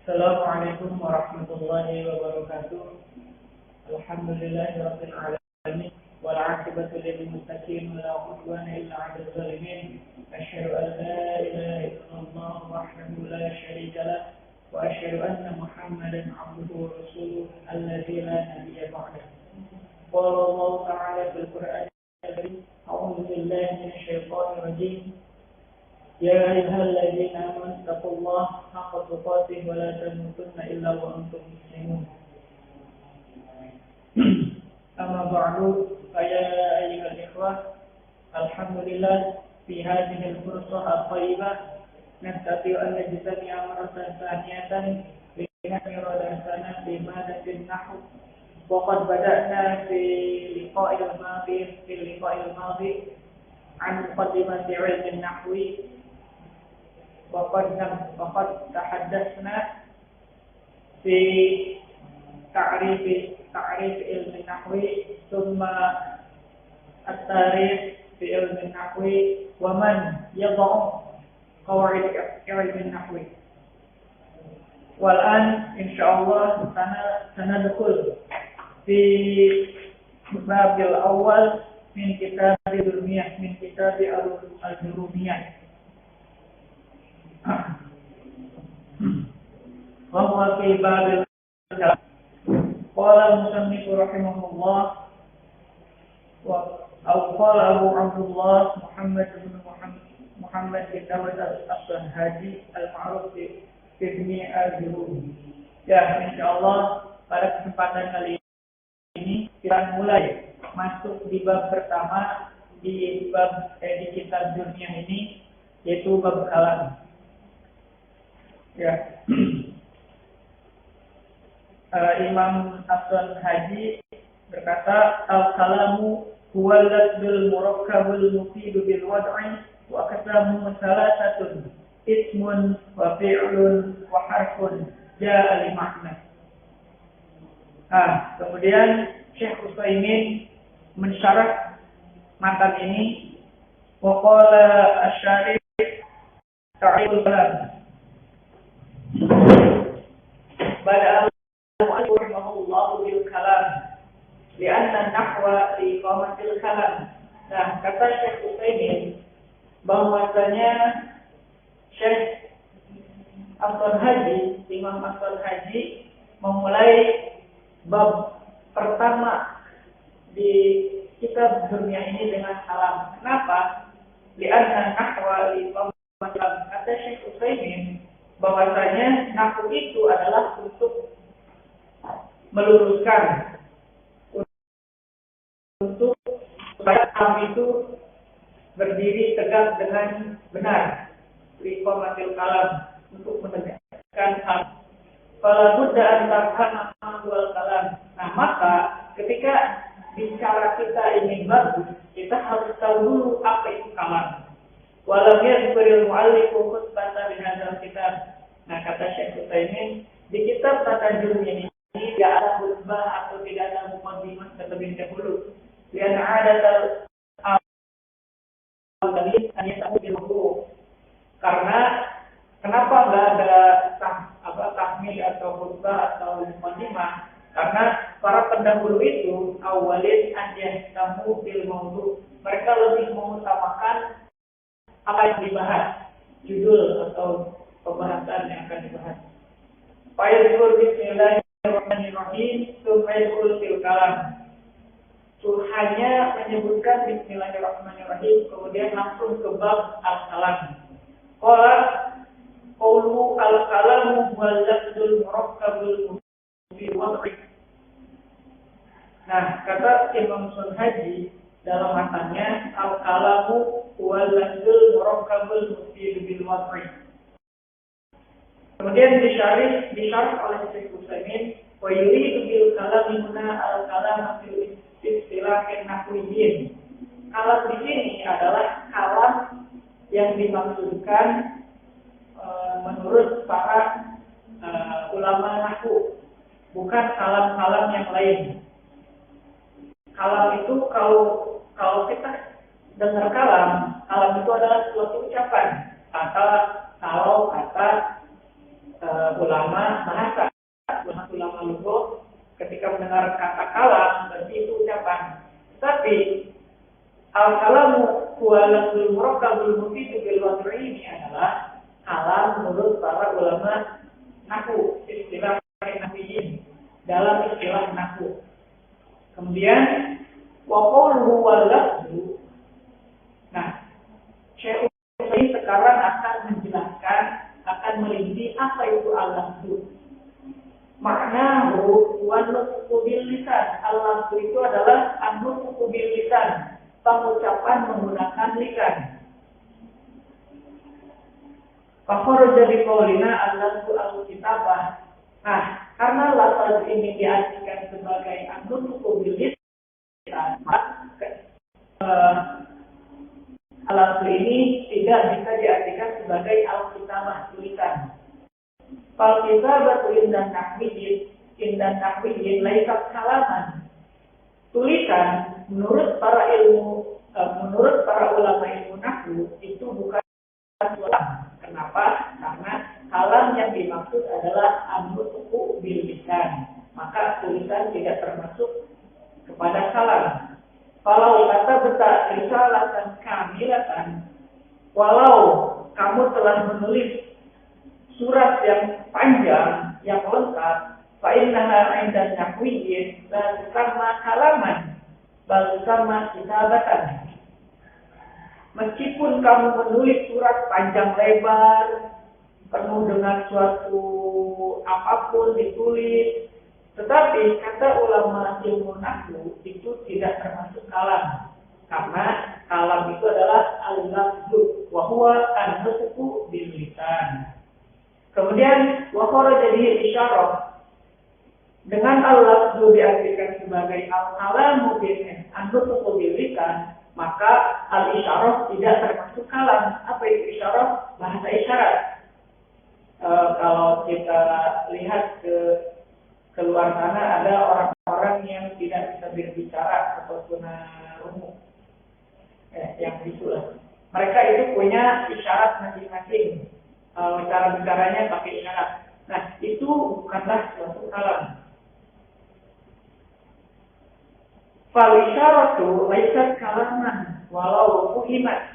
Assalamualaikum warahmatullahi wabarakatuh. Alhamdulillahirabbil alamin wal 'aqibatu lil muttaqin wa la 'udwana illa 'alal zalimin. Asyhadu an la ilaha illallah wahdahu la syarika lah wa asyhadu anna Muhammadan 'abduhu wa rasuluhu alladzi la nabiyya ba'dahu. Qala Allah ta'ala fil Qur'anil karim, a'udzu billahi minasy syaithanir rajim. يا أيها الذين آمنوا اتقوا الله حق تقاته ولا تموتن إلا وأنتم مسلمون. أما بعد فيا أيها الإخوة، الحمد لله في هذه الفرصة الطيبة نستطيع أن نجتمع مرة ثانية لنكمل درسنا في مادة النحو. وقد بدأنا في اللقاء الماضي عن مقدمة علم النحو، وقد تحدثنا في تعريف علم النحو، ثم التاريخ في علم النحو، ومن يضع قواعد علم النحو. والآن إن شاء الله سندخل في الباب الأول من كتاب الجرومية، وهو في باب الكلام. قال المصنف رحمه الله، أو قال أبو عبد الله محمد بن داود الصنهاجي المعروف بابن الجرومي. Ya, insyaallah pada kesempatan kali ini kita mulai masuk di bab pertama di kitab dunia ini, yaitu bab kalam. Ya. Imam As-Sanhaji berkata, al-kalamu huwa al-lafzul murakkabul mufidu bil wad'i wa aqsamu salasatun ismun wa fi'lun wa harfun ja'a li ma'na. Kemudian Syekh Utsaimin mensyarah matan ini, wa qala asy-syarih ta'riful kalam. Bada al-mu'allif rahimahullah bil kalam li'anna an-nahwa li iqamatil kalam. Nah, kata Syekh Utsaimin bahwasanya Syekh As-Sanhaji, Imam As-Sanhaji memulai bab pertama di kitab dunia ini dengan kalam. Kenapa? Li'anna an-nahwa li iqamatil kalam. Kata Syekh Utsaimin bahwasanya nahwu itu adalah untuk meluruskan, untuk supaya kalam itu berdiri tegak dengan benar. Liqamatil kalam, untuk menegakkan kalam. Fala budda an tafhama ma'wal kalam. Nah, maka ketika bicara kita ingin bagus, kita harus tahu dulu apa itu kalam. Walau yadhkurul mu'allifu khutbatan min hadzal kitab. Nah, kata Syekh Utsaimin, di kitab tata jurum ini tidak ada khutbah atau tidak ada muqaddimah terlebih dahulu. Lian adatal al-qadim hanya tahu ilmu. Karena kenapa enggak ada tahmid atau khutbah atau muqaddimah? Karena para pendahulu itu awalin aja tamu bil mawdu'. Mereka lebih mengutamakan apa yang dibahas, judul atau pembahasan yang akan dibahas. Fa'idhkur bismillahirrahmanirrahim sum'idhul fil kalam. Hanya menyebutkan bismillahirrahmanirrahim, kemudian langsung ke bab al-kalam. Qawlu al-kalamu wal lafzul murakkabul mufidu wad'i. Nah, kata Imam Sanhaji dalam matanya, al-kalamu wal lafzul murakkabul mufidu bil wad'i. Kemudian disyarah oleh Syekh Utsaimin, wa yuridu bil kalami huna al-kalam fil istilahin nahwiyyin. Kalam di sini adalah kalam yang dimaksudkan menurut para ulama nahwu, bukan kalam-kalam yang lain. Kalam itu kalau kita dengar kalam itu adalah suatu ucapan. Kalau kata ulama walakul murakkabul mufidu bil wad'i ini adalah kalam menurut para ulama nahwu, istilah nahwiyin dalam istilah nahwu. Kemudian wa qawluhu wal lafzu. Nah, Syekh ini sekarang akan menjelaskan, akan merinci apa itu al-lafzu. Makna an-nutqu bil lisan. Al-lafzu itu adalah an-nutqu bil lisan, pengucapan menggunakan lisan. Fakharaja bi qaulina al-lafzu al-kitabah. Nah, karena lafaz ini diartikan sebagai an-nutqu bil lisan, al-lafzu ini tidak bisa diartikan sebagai al-kitabah, tulisan. Fal-kitabatu indan nahwiyin laisat kalaman. Tulisan menurut para ulama ilmu nahwu itu bukan kalam. Kenapa? Karena kalam yang dimaksud adalah an-nutqu bil lisan. Maka tulisan tidak termasuk kepada kalam. Kalau kata beta risalatan kamilatan, walau kamu telah menulis surat yang panjang, yang lengkap, fa innaha 'inda nahwiyyin la tusamma kalaman, bal tusamma kitabatan. Meskipun kamu menulis surat panjang lebar, penuh dengan suatu apapun ditulis, tetapi kata ulama ilmu nahwu itu tidak termasuk kalam, karena kalam itu adalah al-lafzu wa huwa an-nutqu bil lisan. Kemudian wa kharaja bihi isyarah. Dengan al-lafzu diartikan sebagai al-kalamu bil an-nutqu bil lisan, maka al-isyarah tidak termasuk kalam. Apa itu isyarah? Bahasa isyarat. Kalau kita lihat ke luar sana ada orang-orang yang tidak bisa berbicara atau tunarungu, yang itulah. Mereka itu punya isyarat masing-masing. Cara bicaranya pakai isyarat. Nah, itu bukanlah suatu kalam. Fal isyaratu laisat kalaman walau fuhimat.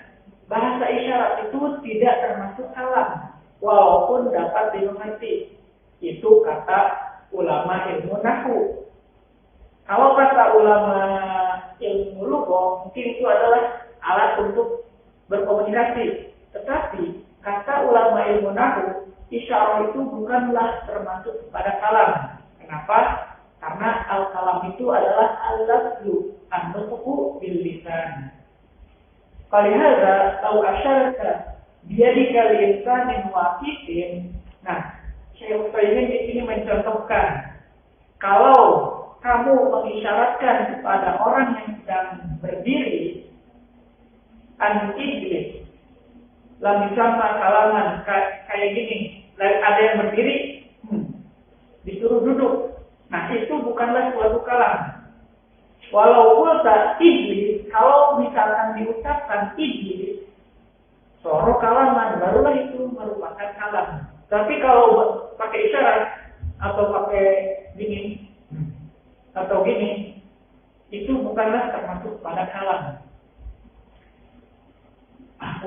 Bahasa isyarat itu tidak termasuk kalam walaupun dapat dimengerti. Itu kata ulama ilmu nahwu. Kalau kata ulama ilmu lugha, mungkin itu adalah alat untuk berkomunikasi. Tetapi kata ulama ilmu nahwu, isyarah itu bukanlah termasuk kepada kalam. Kenapa? Karena al-kalam itu adalah al-lafzu an-nutqu bil lisan. Falihadza law asyaraka biyadika li-insanin waqifin. Nah, Syekh Utsaimin di sini mencontohkan, kalau kamu mengisyaratkan kepada orang yang sedang berdiri, an-ijlis, lam sama kalaman, kayak gini, ada yang berdiri, disuruh duduk. Nah, itu bukanlah suatu kalam. Walau qulta ijlis, kalau misalkan diucapkan ijlis, soro kalaman, barulah itu merupakan kalam. Tapi kalau pakai isyarat atau pakai gini atau gini, itu bukanlah termasuk pada kalam.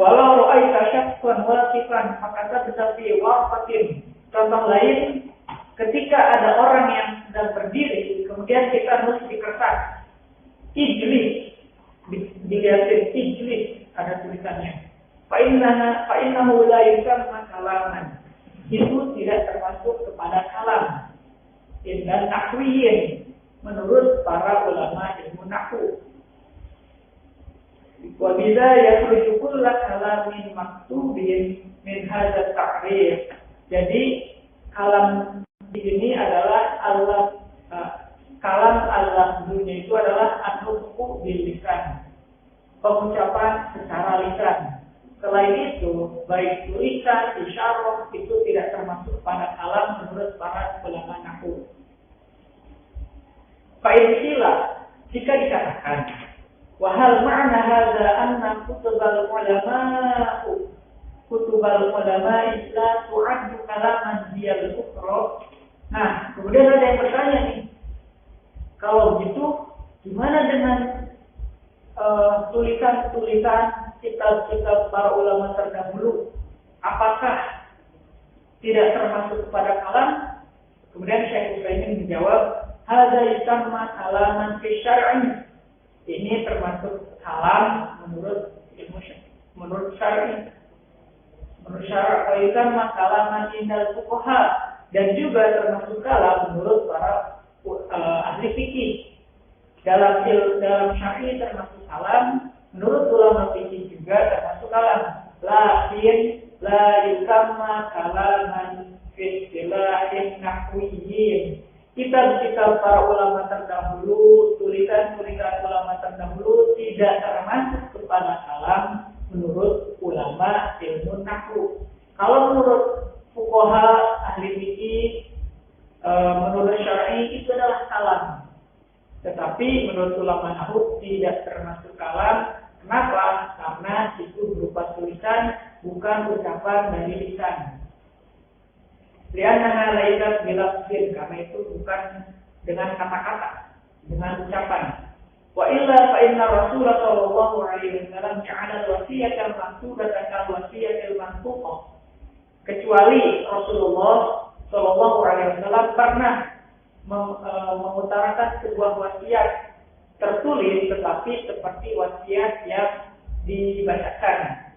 Walau ra'aita syakhsan waqifan fakata bisafi waqatin. Contoh lain, ketika ada orang yang sedang berdiri, kemudian kita harus dikertas. Ijlis, dilihatin ijlis, ada tulisannya. Fa innahu la yusamma kalaman. Itu tidak termasuk kepada kalam. Dan nahwiyin menurut para ulama ilmu nahwu. Wa biza yakhruju kullu kalamin maktubin min hadzal ta'rif. Jadi kalam di sini adalah kalam al-lafzunya itu adalah an-nutqu bil lisan, pengucapan secara lisan. Selain itu, baik tulisan, isyarah itu tidak termasuk pada kalam menurut para ulama nahwu. Fa'idillah, jika dikatakan wahal ma'na hadza anna kutubal ulama la tu'addu kalaman diyal ukhra. Nah, kemudian ada yang bertanya nih, kalau begitu gimana dengan tulisan-tulisan kitab-kitab para ulama terdahulu, apakah tidak termasuk kepada kalam? Kemudian Syekh Utsaimin menjawab, hadza yusamma kalaman fi syar'i. Ini termasuk kalam menurut ilmu menurut syar'i. Menurut syara' wa yusamma kalaman indal fuqaha, dan juga termasuk kalam menurut para ahli fikih. Dalam syar'i termasuk kalam, menurut ulama fikih juga termasuk kalam. Lakin la yusamma kalaman fi istilahin nahwiyyin. Kitab-kitab para ulama terdahulu, tulisan-tulisan ulama terdahulu tidak termasuk kepada kalam menurut ulama ilmu nahwu. Kalau menurut fuqaha ahli fikih, menurut syar'i itu adalah kalam. Tetapi menurut ulama nahwu tidak termasuk kalam. Kenapa? Karena itu berupa tulisan, bukan ucapan dari lisan. Liannaha laysat bilafzin, karena itu bukan dengan kata-kata, dengan ucapan. Wa illa fa inna Rasulullah sallallahu alaihi wasallam ja'ala al-wasiyyata al-maktubata kal-wasiyyati al-mantuqah. Kecuali Rasulullah sallallahu alaihi wasallam pernah mengutarakan sebuah wasiat tertulis, tetapi seperti wasiat yang dibacakan.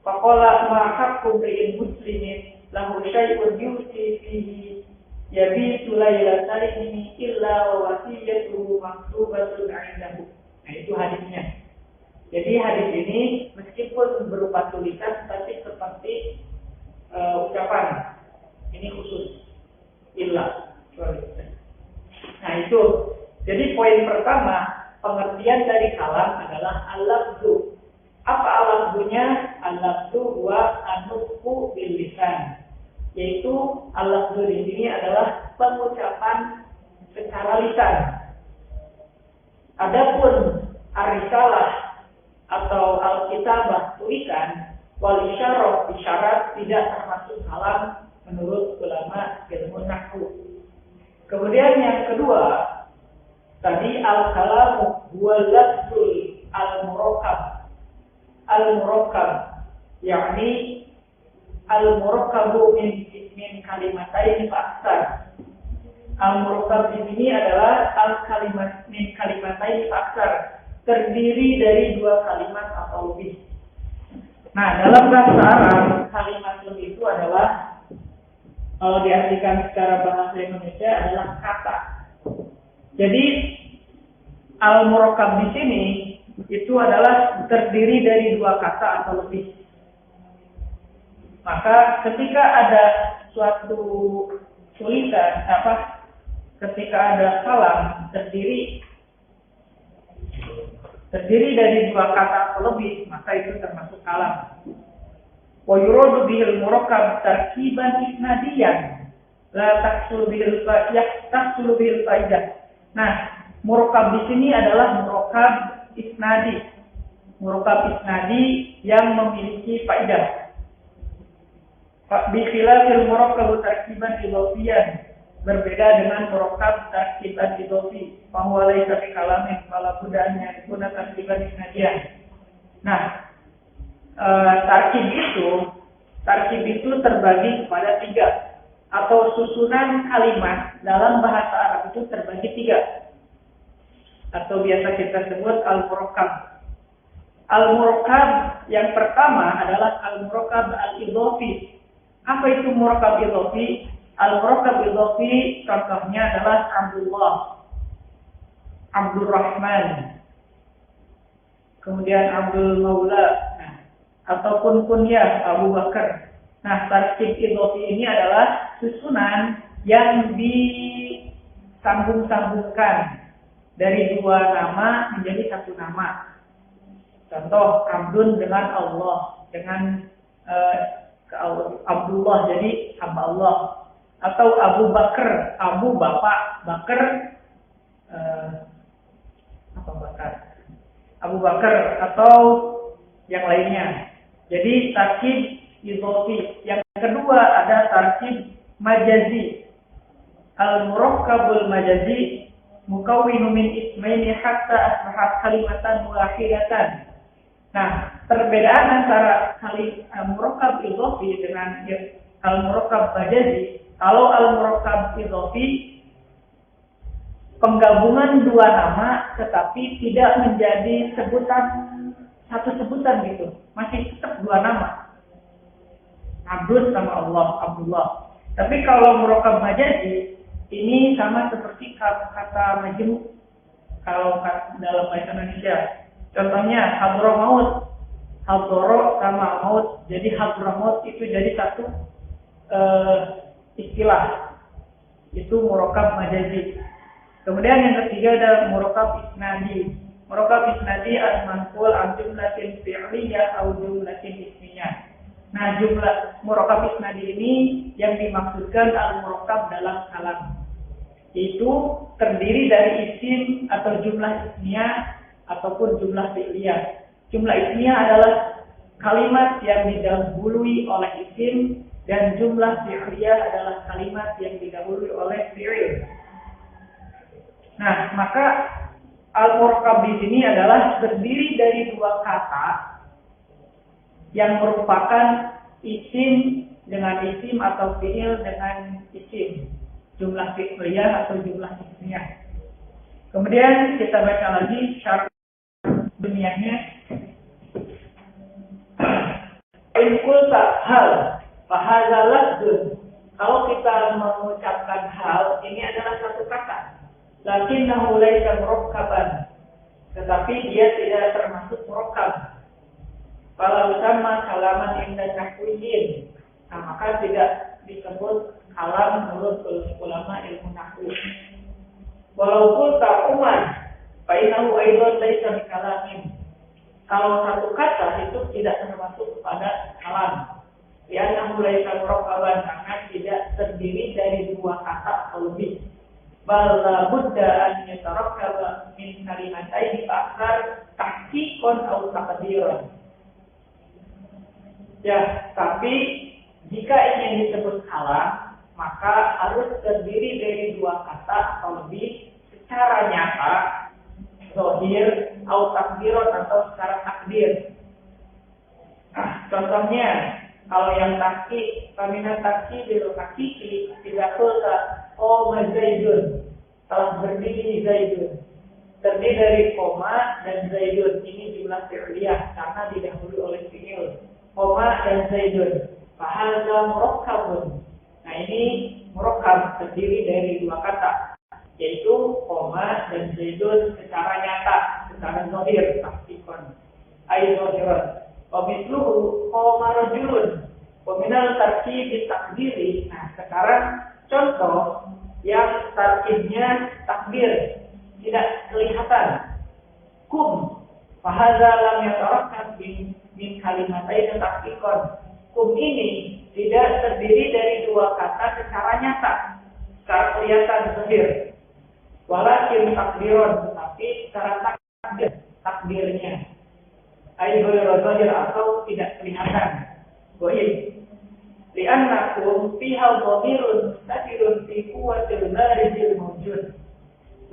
Faqala ma haqqu bi'il muslimin lahu syai'un yusi fihi yabitu lailataini illa wa wasiyatuhu maktubatun 'indahu. Nah, itu hadisnya. Jadi hadis ini meskipun berupa tulisan tapi seperti ucapan. Ini khusus illa. Nah, itu. Jadi poin pertama, pengertian dari kalam adalah al-lafzu. Apa al-lafzunya? Al-lafzu huwa an-nutqu bil lisan. Yaitu al-lafzu di sini adalah pengucapan secara lisan. Adapun ar-risalah atau al-kitabah tulisan, wal isyarah isyarat tidak termasuk kalam menurut ulama ilmu nahwu. Kemudian yang kedua, tadi al-kalamu huwa lafzul al-murakkab. Al-murakkab yakni al-murakkabu min kalimatain fa'aksar. Al-murakkab di sini adalah al-kalimat min kalimatain fa'aksar, terdiri dari dua kalimat atau lebih. Nah, dalam bahasa Arab kalimat lebih itu adalah, kalau diartikan secara bahasa Indonesia, adalah kata. Jadi al-murakkab di sini itu adalah terdiri dari dua kata atau lebih. Maka ketika ada suatu tulisan, ketika ada kalam terdiri dari dua kata atau lebih, maka itu termasuk kalam. Wa yuradu bihil murakkab tarkiban isnadiyan la tahsul bihil faidah. Nah, murakkab di sini adalah murakkab isnadi. Murakkab isnadi yang memiliki faidah. Bi khilafil murakkab tarkiban idhofiyan, berbeda dengan murakkab tarkiban idhofi. Fa huwa laysa bi kalamin fala budda an yakuna tarkiban isnadiyan. Nah, tarkib itu terbagi kepada tiga, atau susunan kalimat dalam bahasa Arab itu terbagi tiga, atau biasa kita sebut al-murakkab. Al-murakkab yang pertama adalah al-murakkab al-idhofi. Apa itu murakkab idhofi? Al-murakkab idhofi contohnya adalah Abdullah, Abdul Rahman, kemudian Abdul Maula, ataupun kunyah Abu Bakar. Nah, tarkib idhofi ini adalah susunan yang disambung-sambungkan dari dua nama menjadi satu nama. Contoh, Abdun dengan Allah, dengan Abdullah jadi hamba Allah. Atau Abu Bakar, Abu bapak, Bakar Abu Bakar, atau yang lainnya. Jadi tarkib idhofi. Yang kedua ada tarkib majazi. Al-murakkabul majazi mukawwinu min ismaini hatta asbahat kalimatan wahidatan. Nah, perbedaan antara al-murakkab idhofi dengan al-murakkab majazi. Kalau al-murakkab idhofi penggabungan dua nama tetapi tidak menjadi satu sebutan gitu. Masih tetap dua nama. Abdul sama Abdullah. Tapi kalau murakkab majazi ini sama seperti kata majmu kalau dalam bahasa Indonesia. Contohnya hadramaut. Hadro sama maut. Jadi hadramaut itu jadi satu istilah. Itu murakkab majazi. Kemudian yang ketiga adalah murakkab isnadi. Murakkab isnadi al-manqul an jumlatin fi'liyah atau jumlatin ismiyah. Nah, jumlah murakkab isnadi ini yang dimaksudkan al-murakkab dalam kalam. Itu terdiri dari isim atau jumlah ismiyah ataupun jumlah fi'liyah. Jumlah ismiyah adalah kalimat yang didahului oleh isim dan jumlah fi'liyah adalah kalimat yang didahului oleh fi'il. Nah, maka al-murakkab di sini adalah terdiri dari dua kata yang merupakan isim dengan isim atau fi'il dengan isim. Jumlah fi'liyah atau jumlah ismiyah. Kemudian kita baca lagi syarat dunianya. In qulta hal fahadza lafdzun. Kalau kita mengucapkan hal, ini adalah satu kata. Lakinnahu laisa murakkaban. Tetapi dia tidak termasuk murakkab. Kalau sama kalaman inda tahwiyin. Nah, maka tidak disebut kalam menurut ulama ilmu nahwu. Walaupun tak umar, fa innahu aidan laisa bikalamin. Kalau satu kata itu tidak termasuk kepada kalam. Li'annahu laisa murakkaban, karena tidak terdiri dari dua kata atau lebih. Bal la budda an yatarakkaba min kalimataini fa'akthar tahqiqan aw taqdiran. Ya, tapi jika ingin disebut kalam, maka harus terdiri dari dua kata atau lebih secara nyata, zahir, atau takdiron atau secara takdir. Nah, contohnya, kalau yang takki, pamina takki bilu hakiki, tidak kulta, Zaidun, telah berdiri Zaidun. Terdiri dari koma dan Zaidun, ini jumlah fi'liyah karena didahului oleh fi'il. Koma dan Zaidun, fahadza murakkabun. Nah, ini murakkab terdiri dari dua kata, yaitu koma dan Zaidun secara nyata, secara zahir, tahqiqan. Ai zahiran. Wa mithluhu koma rajulun. Wa minal tarkibi takdiri. Nah, sekarang contoh yang tarkibnya takdir, tidak kelihatan. Kum fahadza lam yatarakkab min kalimatain tahqiqan. Kum ini tidak terdiri dari dua kata secara nyata, secara kelihatan zahir. Walakin takdiron, tapi secara takdirnya. Ai zahir atau tidak kelihatan. Goib. Li'annakum fiha dhamirun mustatirun fi quwwatil barizil mawjud.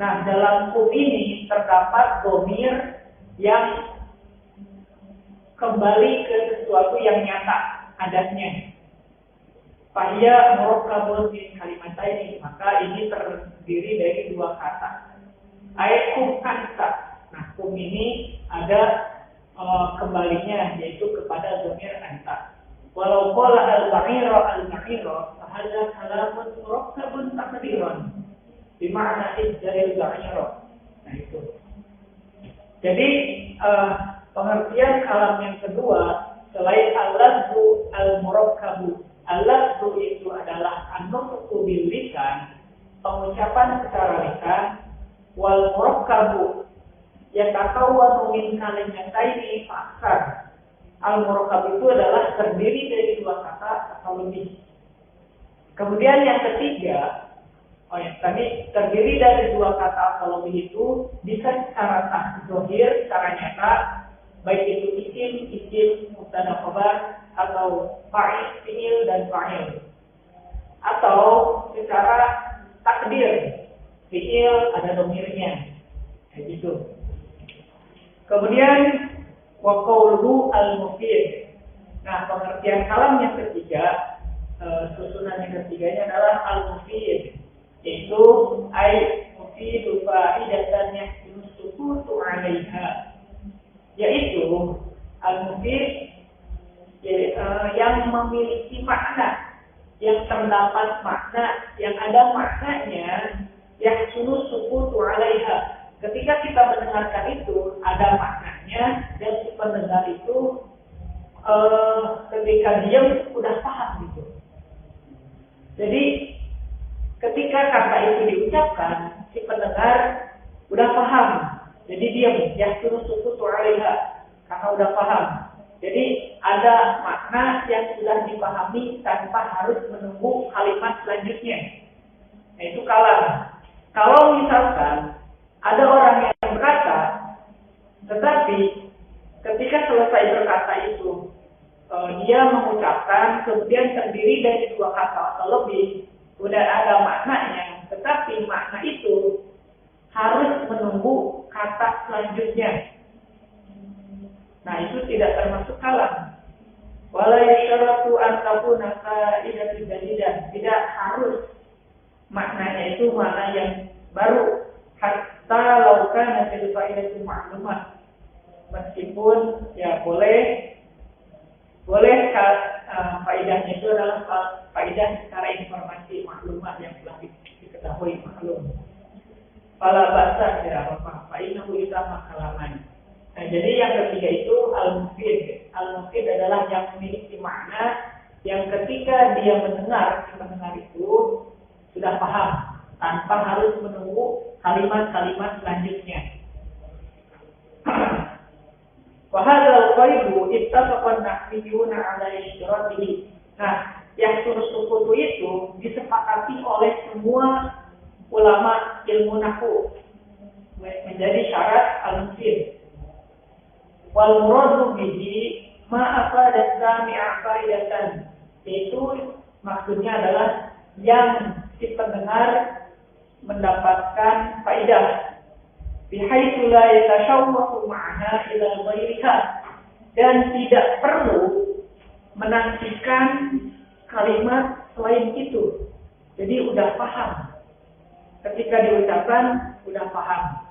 Nah, dalam kum ini terdapat dhamir yang kembali ke sesuatu yang nyata adanya. Fahya murakkabun min kalimatain, maka ini terdiri dari dua kata. Aikum anta. Nah, kum ini ada kembalinya, yaitu kepada dhamir anta. Walau qala al-ba'ira fahadza kalamun murakkabun takdiran. Bima'na ijjaril ba'ira. Nah, itu. Jadi pengertian kalam yang kedua selain al-lafzu al-murakkabu. Al-lafzu itu adalah an-nutqu bil lisan, pengucapan secara lisan, wal murakkabu yatakawwanu min kalimataini fa'aktsar. Al-murakkab itu adalah terdiri dari dua kata atau lebih. Kemudian yang ketiga, tadi terdiri dari dua kata atau lebih itu bisa secara zahir, secara nyata, baik itu isim, mubtada khabar, atau fa'il, fi'il dan fa'il. Atau secara takdir, fi'il ada dhamirnya. Kayak gitu. Kemudian wa qawluhu al-mufid. Nah, pengertian kalam yang ketiga, susunan yang ketiganya adalah al-mufid, yaitu ay mufidu fa'idatan yahsinu sukutu 'alaiha, yaitu al-mufid yang memiliki makna, yang terdapat makna, yang ada maknanya, yahsinu sukutu 'alaiha. Ketika kita mendengarkan itu ada maknanya, dan si pendengar itu ketika diam udah paham gitu. Jadi ketika kata itu diucapkan, si pendengar udah paham. Jadi diam, yahsinu sukutu 'alaiha, karena udah paham. Jadi ada makna yang sudah dipahami tanpa harus menunggu kalimat selanjutnya. Nah, itu kalam. Kalau misalkan ada orang yang berkata, tetapi ketika selesai berkata itu, dia mengucapkan kemudian terdiri dari dua kata atau lebih, udah ada maknanya, tetapi makna itu harus menunggu kata selanjutnya. Nah, itu tidak termasuk kalam. Wala yasharatu an takuna fa'idatan jadidan. Tidak harus maknanya itu makna yang baru. Hatta law kana fil fa'idati ma'lumat. Meskipun ya boleh faidahnya itu adalah faidah secara informasi maklumat yang telah diketahui maklum. Fala ba'sa tidak apa-apa. Fa innahu yusamma kalaman. Nah, jadi yang ketiga itu al-mufid. Al-mufid adalah yang memiliki makna yang ketika dia mendengar itu sudah paham tanpa harus menunggu kalimat-kalimat selanjutnya. Wa hadzal qaidu ittafaqa an-nahwiyyuna 'ala ishtiratihi. Nah, yang sukutu itu disepakati oleh semua ulama ilmu nahwu menjadi syarat al-mufid. Wal muradu bihi ma afadat sami'a faidatan, yaitu maksudnya adalah yang si pendengar mendapatkan faidah bihaitsu la yatashawwaqu ma'ana ila ghairiha, dan tidak perlu menantikan kalimat selain itu. Jadi udah paham. Ketika diucapkan udah paham.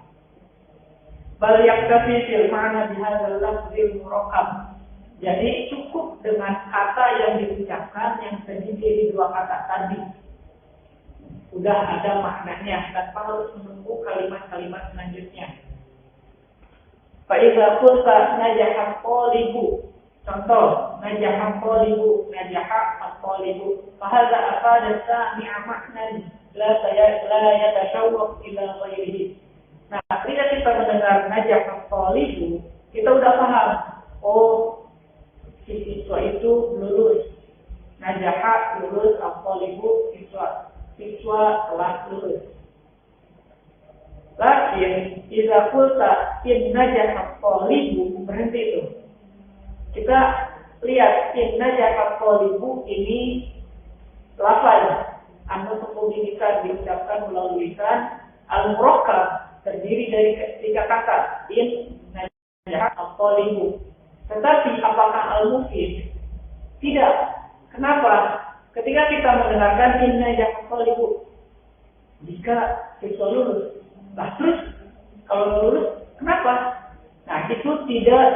Bal yaktafi fil ma'na bihadzal lafzil murakkab. Jadi cukup dengan kata yang diucapkan yang terdiri dari dua kata tadi. Udah ada maknanya tanpa harus menunggu kalimat-kalimat selanjutnya. Fa idza qulta najaha qalibu. Contoh, najaha qalibu, najaha al-qalibu. Fa hadza afada sami'a ma'nan la yatashawwaq ila ghairihi. Nah, ketika kita mendengar najah al-qalibu, kita udah paham. Oh, si siswa itu lulus. Najaha lulus, al-qalibu siswa telah lulus. Lakin, idza qulta in najah al-qalibu, berhenti itu. Kita lihat in najah al-qalibu ini lafaz atau pembibikan diucapkan melalui lisan, al-murakkab terdiri dari tiga kata in najah al-qalibu. Tetapi apakah al-mufid? Tidak. Kenapa? Ketika kita mendengarkan in najah al-qalibu, jika siswa lulus, nah terus kalau lulus kenapa? Nah, itu tidak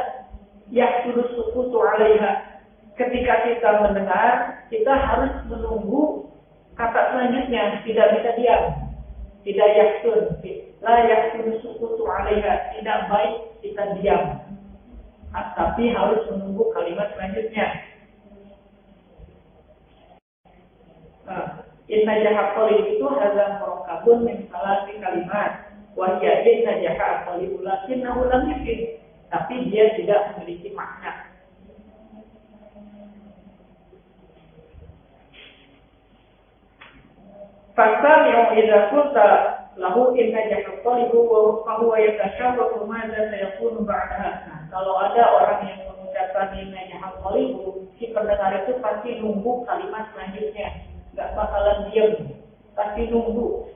yahsulu sukutu 'alaiha. Ketika kita mendengar, kita harus menunggu kata selanjutnya, tidak bisa diam. Tidak yahsun, la yahsun sukutu 'alaiha, tidak baik kita diam. Tapi harus menunggu kalimat selanjutnya. Inna jaha qalib itu hadza murakkabun min salati kalimat. Wa hiya inna jaha qalib lakinnahu lam yufid. Tapi dia tidak memiliki makna. Fastami'u idza qulta lahu inna jaha qalib wa huwa yatashawwaqu madza sayakunu ba'daha. Nah, kalau ada orang yang mengucapkan inna jaha qalib, si pendengar itu pasti nunggu kalimat selanjutnya. Gak bakalan diam, pasti nunggu.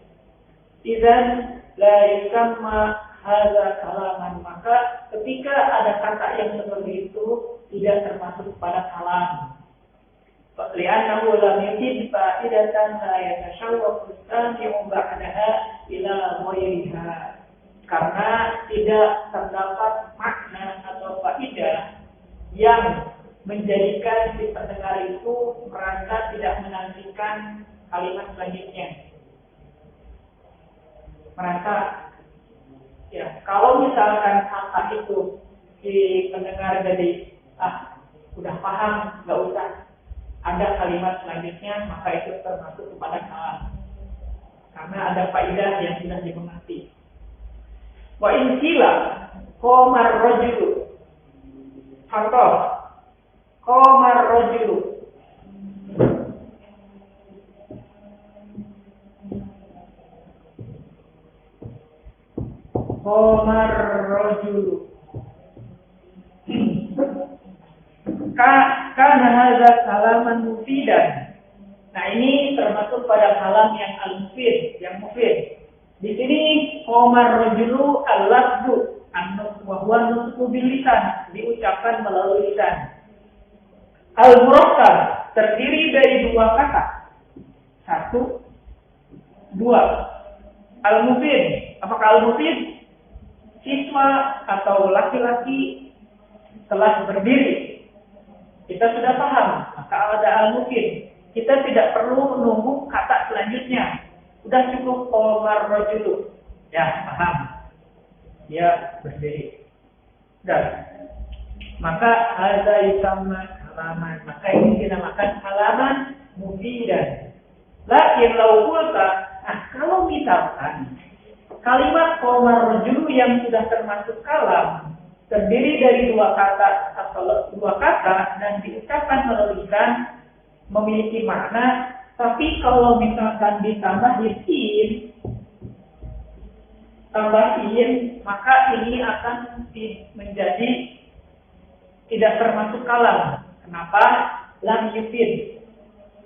Idzan la yusamma hadza kalaman maka ketika ada kata yang seperti itu tidak termasuk pada kalam. Li'annahu lam yufid fa'idatan la yatashawwaqu as-sami'u ba'daha ila ghairiha. Karena tidak terdapat makna atau faedah yang menjadikan si pendengar itu merasa tidak menantikan kalimat selanjutnya. Merasa, ya, kalau misalkan kata itu si pendengar jadi, udah paham, nggak usah ada kalimat selanjutnya, maka itu termasuk kepada kalam. Karena ada faedah yang sudah dimengerti. Wa in qila qamar rajulu. Contoh, qamar rajulu. Qamar rajulu. Kana hadza kalaman mufidan. Nah, ini termasuk pada kalam yang al-mufid, yang mufid. Di sini qamar rajulu al-lafzu wa huwa nutqu bil lisan, diucapkan melalui lisan. Al-murakkab terdiri dari dua kata. Satu, dua. Al-mufid, apakah al-mufid? Siswa atau laki-laki telah berdiri. Kita sudah paham, maka ada al-mufid. Kita tidak perlu menunggu kata selanjutnya. Sudah cukup qamar rajulu. Ya, paham. Dia berdiri. Dan maka hadza yusamma kalaman. Maka ini dinamakan kalaman mufidan. Lakin law qulta, kalau misalkan kalimat qamar rajulu yang sudah termasuk kalam terdiri dari dua kata atau dua kata dan diucapkan melalui lisan, memiliki makna, tapi kalau misalkan ditambahin maka ini akan menjadi tidak termasuk kalam. Kenapa? Lam yufid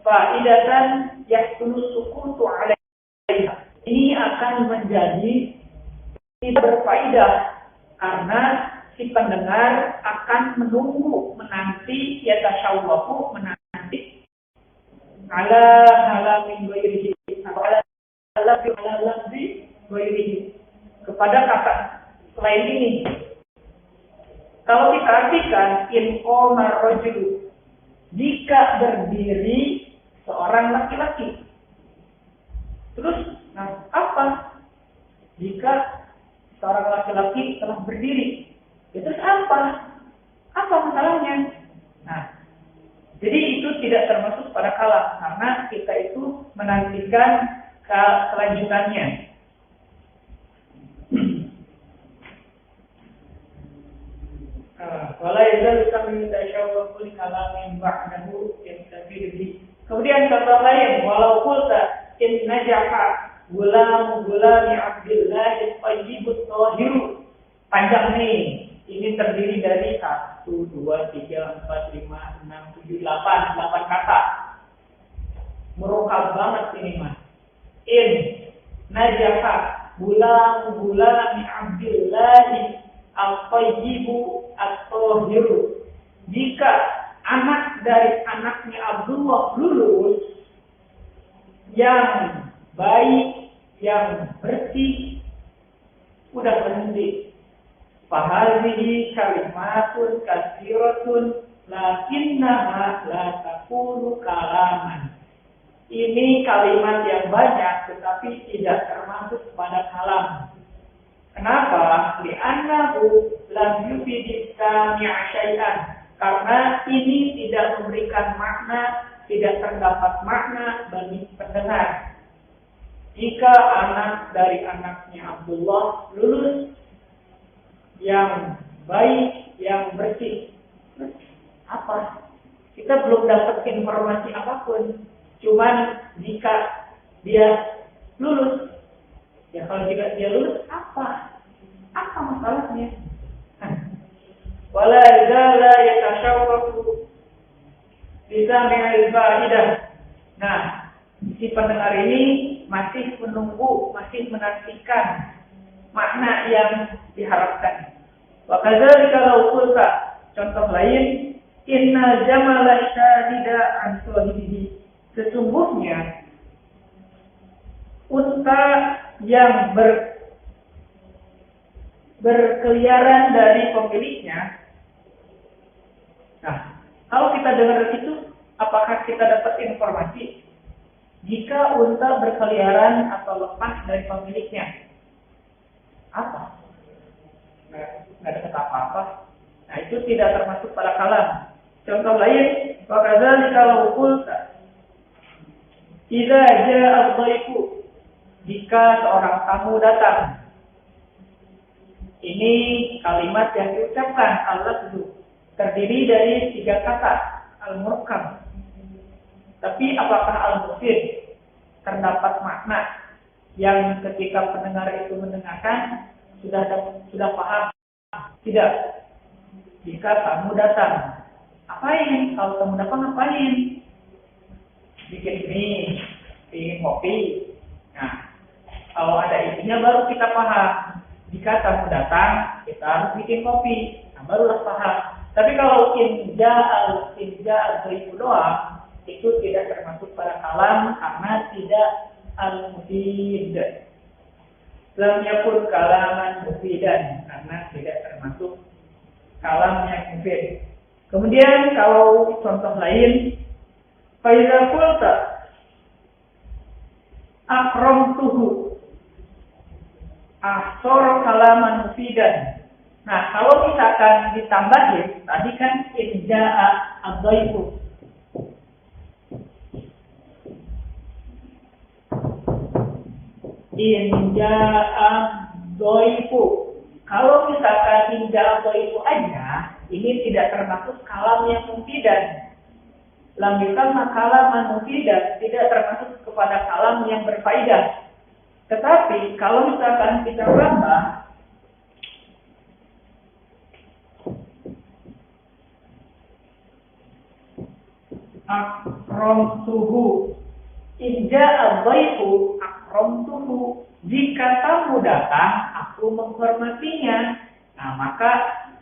faidatan yahsulu sukutu alaiha. Ini akan menjadi tidak berfaedah karena si pendengar akan menanti yatashawwaqu, menanti ala halamin ghairihi atau ala lafzi ghairihi, kepada kata selain ini. Kalau kita artikan in qamar rajulu, jika berdiri seorang laki-laki. Terus, apa? Jika seorang laki-laki telah berdiri, terus apa? Apa masalahnya? Jadi itu tidak termasuk pada kalam karena kita itu menantikan kelanjutannya. Wala yazal kami tasyawwaqu li kalamin ba'dahu yastafidu. Kemudian contoh lain, walau qulta in najaha gulami Abdillah at-tayyibut tahiru. Panjang nih. Ini terdiri dari 1, 2, 3, 4, 5, 6, 7, 8 kata. Merokap banget ini mas. In najaha gulami Abdillah al-tayyibu at-tahiru. Jika anak dari anaknya Abdullah lulus, yang baik, yang bersih, udah berhenti. Fahadhihi kalimatun katsiratun lakinnaha la takunu kalaman. Ini kalimat yang banyak tetapi tidak termasuk pada kalam. Kenapa? Li'annahu lam yufid sami'a syai'an. Karena ini tidak memberikan makna, tidak terdapat makna bagi pendengar. Jika anak dari anaknya Abdullah lulus, yang baik, yang bersih, apa? Kita belum dapat informasi apapun. Cuman jika dia lulus, ya kalau jika dia lulus, apa masalahnya? Wala zala yatashawwaqu bisami'il fa'idah. Nah, si pendengar ini masih menunggu, masih menantikan makna yang diharapkan. Wa kadzalika law qulta, contoh lain, inna jamala syahida an sahibihi, sesungguhnya unta yang berkeliaran dari pemiliknya. Nah, kalau kita dengar itu, apakah kita dapat informasi jika unta berkeliaran atau lepas dari pemiliknya? Apa? Nggak dapat apa-apa. Nah, itu tidak termasuk pada kalam. Contoh lain, wa kadzalika law qulta idza jaa ad-dhaifu, jika seorang tamu datang. Ini kalimat yang diucapkan al-lafzu, terdiri dari 3 kata al-murakkab. Tapi apakah al-mufid terdapat makna yang ketika pendengar itu mendengarkan sudah paham? Tidak. Jika tamu datang, apain? Kalau tamu datang ngapain? Bikin mie, bikin kopi. Nah, kalau ada isinya baru kita paham. Jika tamu datang, kita harus bikin kopi. Nah, barulah paham. Tapi kalau inja al-dhaifu doang, itu tidak termasuk pada kalam karena tidak al-mufid. Lam yakun kalaman mufidan, karena tidak termasuk kalam yang mufid. Kemudian kalau contoh lain, fa idza qulta akramtuhu, ahsor kalaman mufidan. Nah, kalau misalkan ditambahin, tadi kan inja'a ad-dhaifu. Inja'a ad-dhaifu. Kalau misalkan inja'a ad-dhaifu aja, ini tidak termasuk kalam yang mufidan. Lam yusamma kalaman mufidan, tidak termasuk kepada kalam yang berfaedah. Tetapi kalau misalkan kita tambah akramtuhu, inja al-dhaifu akramtuhu, jika tamu datang aku menghormatinya. Nah, maka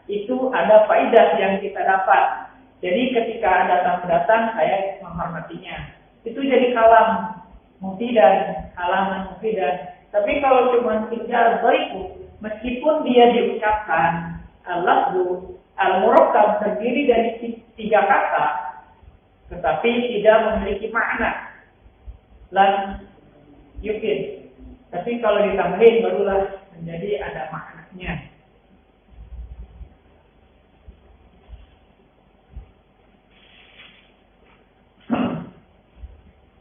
itu ada faedah yang kita dapat. Jadi ketika ada tamu datang saya menghormatinya. Itu jadi kalam mufidan, kalaman mufidan. Tapi kalau cuma inja al-dhaifu, meskipun dia diucapkan al-lafzu al-murakkab terdiri dari 3 kata, tetapi tidak memiliki makna. Lan yufid. Tapi kalau ditambahin barulah menjadi ada maknanya.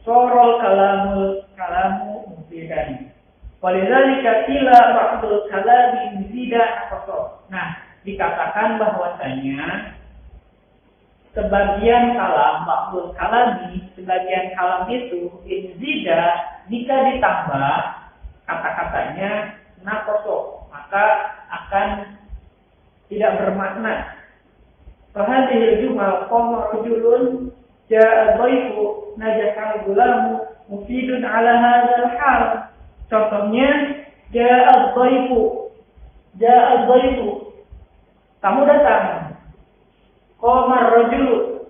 Sorol kalamu mufidan. Walidzalika qila ba'dul kalami mufidan aqsar. Nah, dikatakan bahwasanya sebagian kalam, ba'dul kalami, sebagian kalam itu inzida, jika ditambah kata-katanya naqsa, maka akan tidak bermakna. Fahadhil jumal qama rajulun ja'a dhaifu najaka gulamu mufidun ala hadzal hal. Contohnya ja'a dhaifu, tamu datang. Qamar rajul,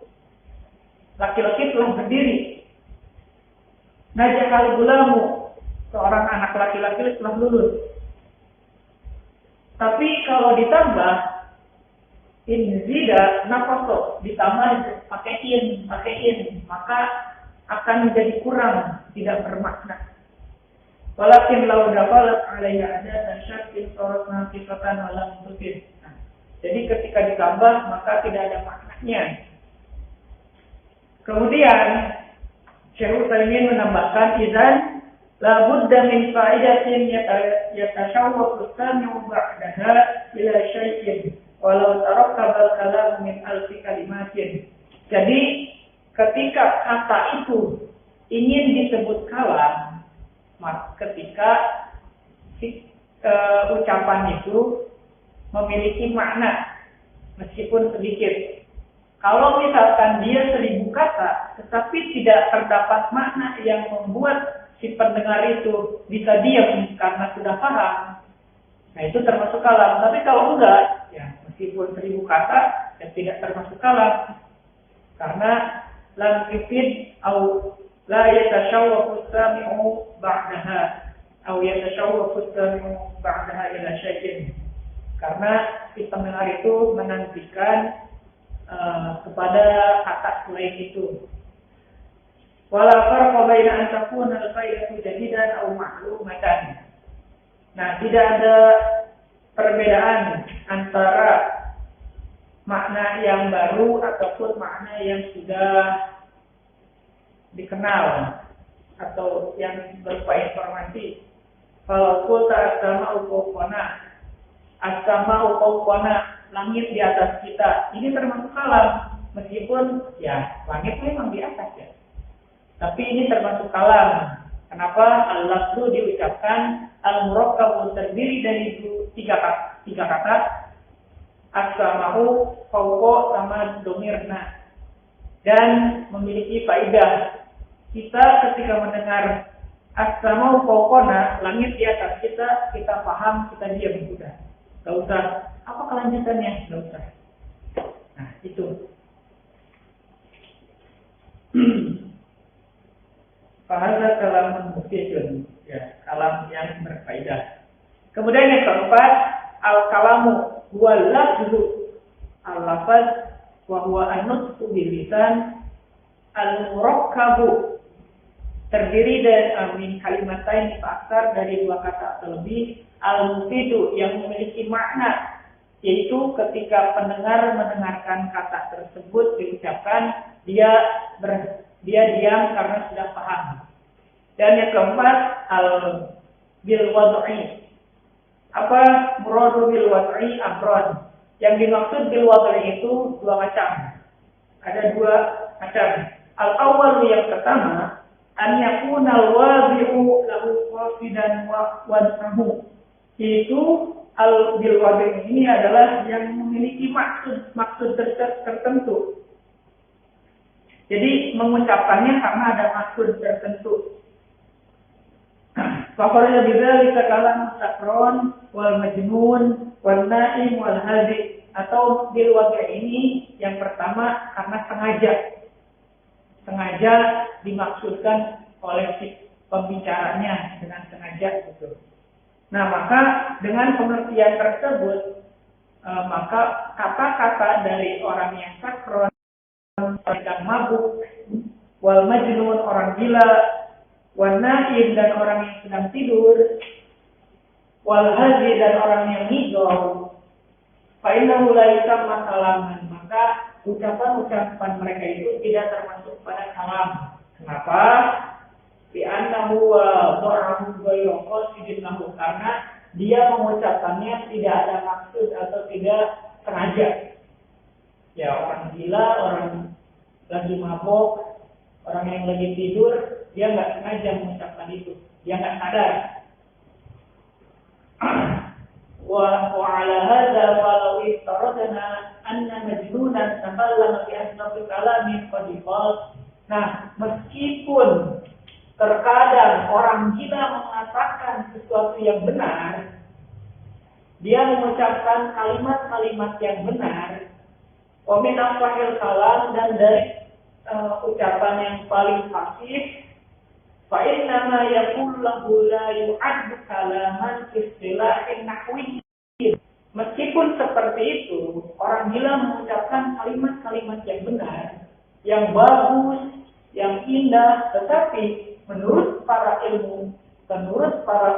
laki-laki telah berdiri. Najaka gulamu, seorang anak laki-laki telah lulus. Tapi kalau ditambah inzida naqasa, ditambah pakai in, maka akan menjadi kurang, tidak bermakna. Walakin law dafalat alaiha ada syartin surat nafisatan walam mutfid. Jadi ketika ditambah maka tidak ada maknanya. Kemudian Syekh Utsaimin menambahkan idzan la budda min fa'idatin yatashawwaqu as-sami'u ba'daha ila syai'in walau tarakkaba al-kalam min alfi kalimatin. Jadi ketika kata itu ingin disebut kalam, maka ketika ucapan itu memiliki makna meskipun sedikit. Kalau misalkan dia 1000 kata tetapi tidak terdapat makna yang membuat si pendengar itu bisa diam karena sudah paham, nah itu termasuk kalam. Tapi kalau enggak, ya Meskipun 1000 kata, ya tidak termasuk kalam. Karena lam yufid au la yatashawwaqu sami'u ba'daha au yatashawwaqu sami'u ba'daha ila syai'in. Karena si pendengar itu menantikan kepada kata selain itu. Wala farqa baina an takuna al-faidatu jadidan aw ma'lumatan. Nah, tidak ada perbedaan antara makna yang baru ataupun makna yang sudah dikenal atau yang berupa informasi. Kalau qulta as-sama'u fawqana, as-sama'u fawqana, langit di atas kita, ini termasuk kalam, meskipun ya langit memang di atas ya. Tapi ini termasuk kalam. Kenapa? Al-lafzu diucapkan al-murakkabu terdiri dari tiga kata. As-sama'u fawqa sama domirna. Dan memiliki faedah. Kita ketika mendengar as-sama'u fawqana, langit di atas kita paham, kita diam sudah. Gak usah apa kelanjutannya, gak usah. Nah, itu. Bahasa kalam mufidun, ya, kalam yang berfaedah. Kemudian yang keempat, al-kalamu huwa lafzu al-lafaz wa huwa an-nutqu bil lisan al-murakkabu, terdiri dari min kalimatain fa'aksar, dari 2 kata atau lebih, al-mufidu, yang memiliki makna, yaitu ketika pendengar mendengarkan kata tersebut diucapkan, dia diam karena sudah paham. Dan yang keempat, bil wad'i. Apa muradu bil wad'i amron? Yang dimaksud bil wad'i itu 2 macam. Ada 2 macam. Al-awwal, yang pertama, an yakuna al-wadi'u lahu qasidan wa wad'ahu. Yaitu bil wad'i ini adalah yang memiliki maksud tertentu. Jadi mengucapkannya karena ada maksud tertentu. Fakornya bidzalika kalam sakron wal majnun wal naim wal hadi. Atau bil wad'i ini yang pertama karena sengaja dimaksudkan oleh si pembicaranya dengan sengaja gitu. Nah, maka dengan pengertian tersebut, maka kata-kata dari orang yang sakron, sedang mabuk, wal majnun, orang gila, wal naim, dan orang yang sedang tidur, wal hazi, dan orang yang ngigau, fa innahu la yusamma kalaman, maka ucapan-ucapan mereka itu tidak termasuk pada kalam. Kenapa? Bi annahu wa dha'ahu ghayra qasidin lahu, karena dia mengucapkannya tidak ada maksud atau tidak sengaja. Ya, orang gila, orang lagi mabok, orang yang lagi tidur, dia nggak sengaja mengucapkan itu, dia nggak sadar. Wa ala hadza walau istaradna anna majnunan takallama bi asbabi kalamin qad qala. Nah, meskipun terkadang orang gila mengatakan sesuatu yang benar, dia mengucapkan kalimat-kalimat yang benar, wa min afwahil kalam, dan dari ucapan yang paling fasih, fa inna ma yaqulu lahu la yu'addu kalaman istilahin nahwi. Meskipun seperti itu, orang gila mengucapkan kalimat-kalimat yang benar, yang bagus, yang indah, tetapi menurut para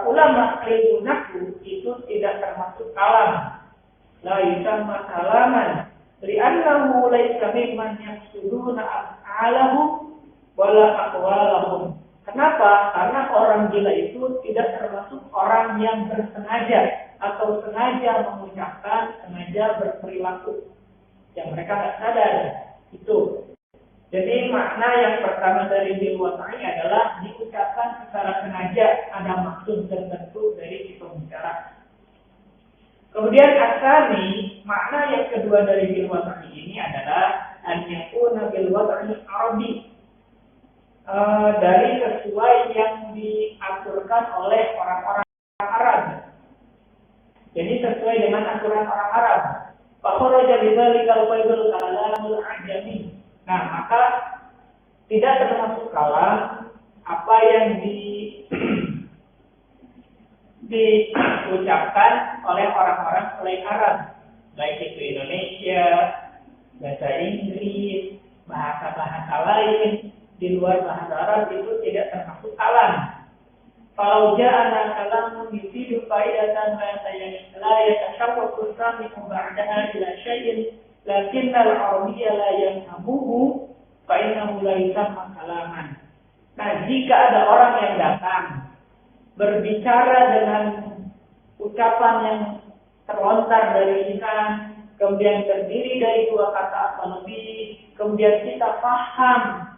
ulama ilmu nahwu itu tidak termasuk kalam. La yusamma kalaman li'annahu laysa mimman yaqsuduna af'alahu wala aqwalahum. Kenapa? Karena orang gila itu tidak termasuk orang yang bersengaja atau sengaja mengucapkan, sengaja berperilaku yang mereka tidak sadar. Itu. Jadi makna yang pertama dari bil wad'i adalah diucapkan secara sengaja, ada maksud tertentu dari si pembicara. Kemudian asani, makna yang kedua dari bil wad'i ini adalah an yakuna bil wad'i arabi, dari sesuai yang diaturkan oleh orang-orang Arab. Jadi sesuai dengan aturan orang Arab. Fakharaja bidzalikal qaidul kalamul ajami. Nah, maka tidak termasuk kalam apa yang diucapkan oleh orang-orang selain Arab, baik itu Indonesia, bahasa Inggris, bahasa-bahasa lain di luar bahasa Arab itu tidak termasuk kalam. Kalau ja'ana kalamun yufidu faidatan la yatashawwaqu sami'u ba'daha ila syai'in lakinna al-arabiyya la yanhamuhu fa innahu la yusamma kalaman. Nah, jika ada orang yang datang berbicara dengan ucapan yang terlontar dari lisan, kemudian terdiri dari dua kata atau lebih, kemudian kita paham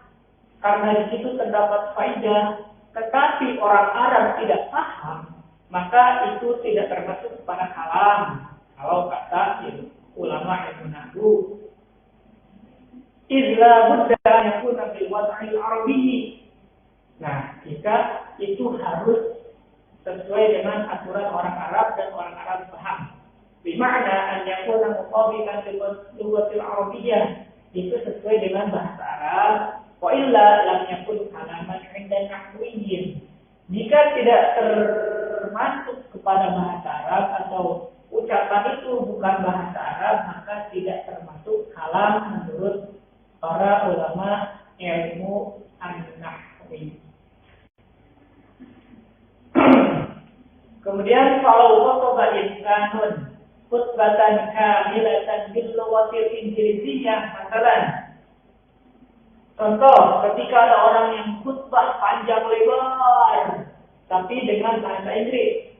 karena di situ terdapat faidah, tetapi orang Arab tidak paham, maka itu tidak termasuk kepada kalam. Kalau kata ulama ilmu nahwu, idza budda an yakuna bil wad'il arabi. Nah, jika itu harus sesuai dengan aturan orang Arab dan orang Arab paham. Bima'na an yakuna mutabiqan bil lughatil arabiyyah, itu sesuai dengan bahasa Arab. Wa illa lam yakun kalaman 'inda nahwiyyin. Jika tidak termasuk kepada bahasa Arab atau ucapan itu bukan bahasa Arab, maka tidak termasuk kalam menurut para ulama ilmu an-nahwi. Kemudian kalau khotbah insanun khutbatan kamilatan bil lughatil injiliziyah, masalan, contoh ketika ada orang yang khutbah panjang lebar tapi dengan bahasa Inggris,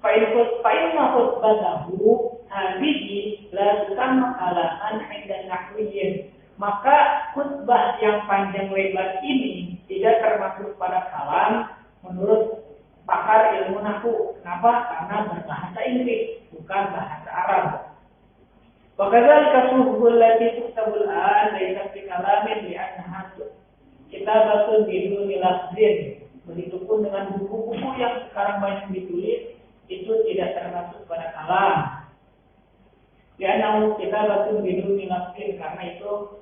fa'inna khutbatahu hadhihi la tusamma kalaman 'inda nahwiyyin, maka khutbah yang panjang lebar ini tidak termasuk pada kalam menurut pakar ilmu nahwu. Kenapa? Karena berbahasa Inggris, bukan bahasa Arab. Wa kadzalika suhul lati tuktabul an laysa fi kalamin li annaha kitabatun biduni lafzin. Begitupun dengan buku-buku yang sekarang banyak ditulis, itu tidak termasuk pada kalam. Li'annahu kitabatun biduni lafzin, karena itu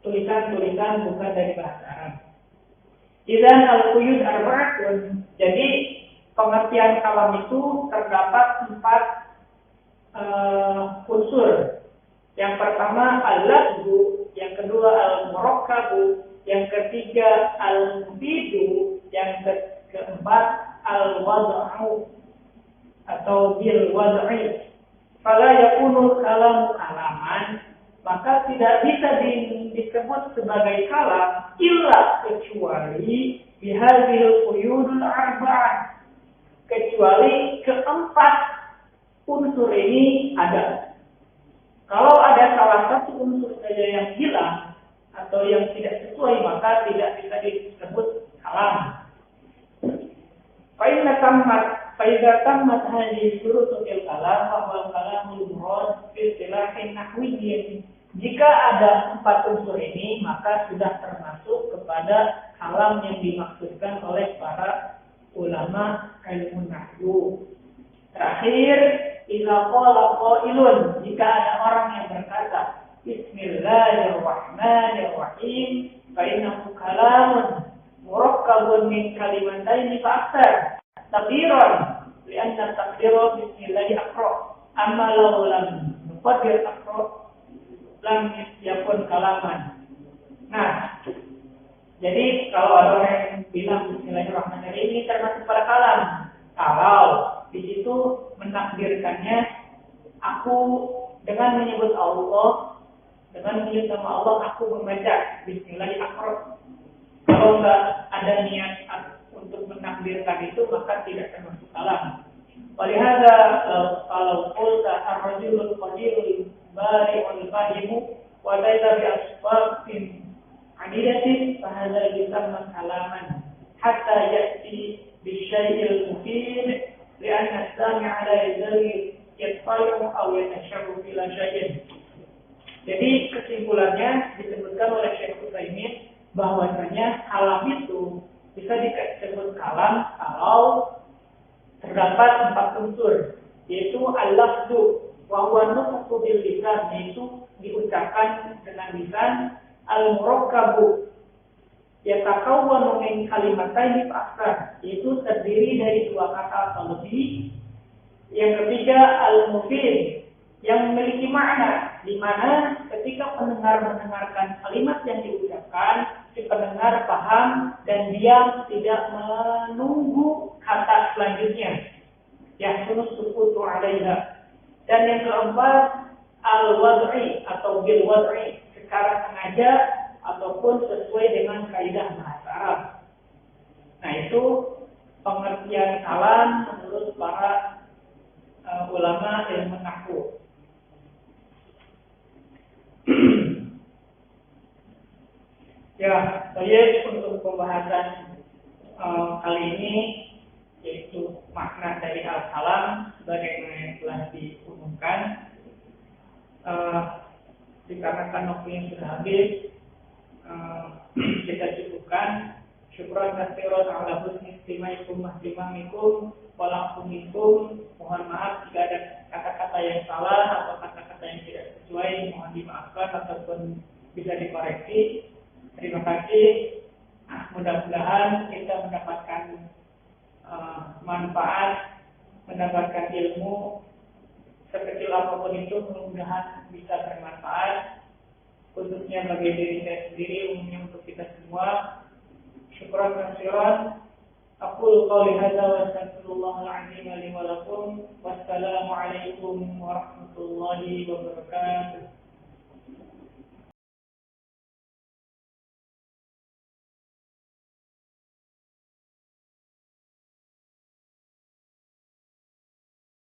tulisan-tulisan bukan dari bahasa Arab. Idzan al-quyud arba'atun. Jadi pengertian kalam itu terdapat 4 unsur. Yang pertama al-lafzu, yang kedua al-murakkabu, yang ketiga al-mufidu, yang keempat al-wad'u atau bil wad'i. Fala yakunu kalamu kalaman, maka tidak bisa disebut sebagai kalam illa kecuali bihadzil quyudul arba'ah, kecuali keempat unsur ini ada. Kalau ada salah satu unsur saja yang hilang atau yang tidak sesuai, maka tidak bisa disebut kalam. Fa'idza tammat hadhihi syurutul kalam fa huwa kalamul murad fi istilahin nahwiyyin. Jika ada 4 unsur ini, maka sudah termasuk kepada kalam yang dimaksudkan oleh para ulama ilmu nahwu. Terakhir, idza qala qailun, jika ada orang yang berkata Bismillahirrahmanirrahim, fa innahu kalamun murakkabun min kalimataini fa aktsar takdiran, li'anna takdira bismillahi aqra, amma law lam nuqaddir aqra lam yakun kalaman. Nah, jadi kalau ada orang yang bilang Bismillahirrahmanirrahim, ini termasuk pada kalam. Kalau di situ menakdirkannya, aku dengan menyebut Allah, dengan menyebut nama Allah, aku membaca Bismillahirrahmanirrahim. Kalau nggak ada niat untuk menakdirkan itu, maka tidak termasuk kalam. Walihada kalau qulta ar-rajulul qadirul bari'ul fahimu wa laisa bi asbabin adidatin fa hadza yusamma kalaman hatta ya'ti bi syai'il mufid li'anna as-sami'a la yadri yatfa'u aw yatashabbu ila syai'in. Jadi kesimpulannya disebutkan oleh Syekh Utsaimin bahwasanya kalam itu bisa disebut kalam kalau terdapat 4 unsur, yaitu al-lafzu, wa huwa nutqu bil lisan, yaitu diucapkan dengan lisan. Al-murakkabu yatakawwanu min kalimataini fa yaitu terdiri dari dua kata atau lebih. Yang ketiga, al-mufid, yang memiliki makna, di mana ketika pendengar mendengarkan kalimat yang diucapkan, si pendengar paham dan dia tidak menunggu kata selanjutnya. Yahsunu sukutu 'alaiha. Dan yang keempat, al-wad'i atau bil wad'i, secara sengaja ataupun sesuai dengan kaidah bahasa Arab. Nah, itu pengertian kalam menurut para ulama ilmu nahwu. Ya, saya untuk pembahasan kali ini yaitu makna dari al-kalam sebagaimana yang telah diumumkan. Dikarenakan waktunya sudah habis, kita cukupkan. Syukran katsiran ala husni istimaikum mahtimamikum walakumikum. Mohon maaf jika ada kata-kata yang salah atau kata-kata yang tidak sesuai, mohon dimaafkan ataupun bisa dikoreksi. Terima kasih. Mudah-mudahan kita mendapatkan manfaat, mendapatkan ilmu sekecil apapun itu, mudah-mudahan bisa bermanfaat, khususnya bagi diri saya sendiri, umumnya untuk kita semua. Syukran katsiran. Aqulu qouli hadza wa astaghfirullahal azim li wa lakum. Wassalamu alaikum warahmatullahi wabarakatuh.